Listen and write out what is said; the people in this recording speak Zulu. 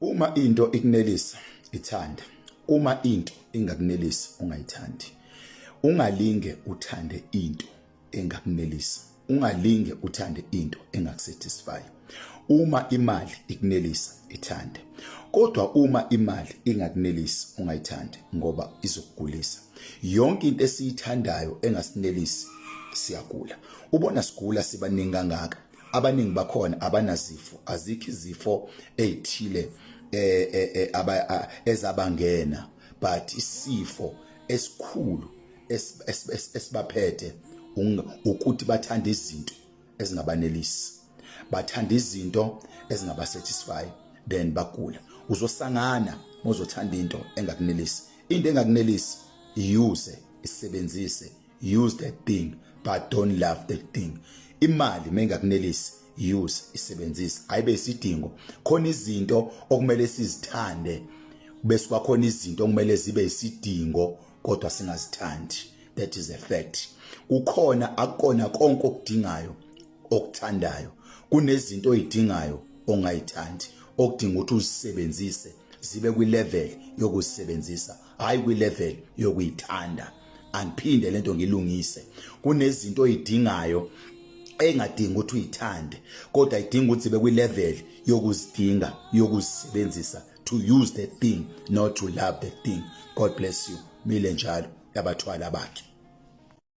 Uma into ikunelisa ithanda, uma into ingakunelisi ungayithandi. Ungalinge uthande into engakunelisa, ungalinge uthande into engakusatisfy. Uma imali ikunelisa ithande, kodwa uma imali ingakunelisi ungayithandi ngoba izokugulisa. Yonke into esiyithandayo engasinelisi siyagula. Ubona sigula sibaningi kangaka, abaningi bakhona abanazifo, azikho izifo ezithile ezabangena, but isifo esikhulu esibaphethe ukuthi bathanda izinto ezingabanelisi, bathanda izinto ezingabasatisfy, then bagula. Uzosangana mozothanda into engakunelisi. Into engakunelisi use, isebenzise, use that thing, but don't love that thing. Imali mengakunelisi use, isebenzise, ayibe isidingo. Khona izinto okumele sizithande, bese kwakhona izinto okumele zibe isidingo kodwa singazithandi. That is a fact. Ukhona akona konke okudingayo okuthandayo, kunezinto oyidingayo ongayithandi okudinga ukuthi uzisebenzise zibe kwi level yokuzisebenzisa, hayi kwi level yokuyithanda. Angiphinde lento ngilungise, kunezinto oyidingayo engadingi ukuthi uyithande kodwa idinga ukuthi zibe kwi level yokuzidinga, yokuzisebenzisa, to use that thing, not to love that thing. God bless you. Mile njalo yabathwala bakhe.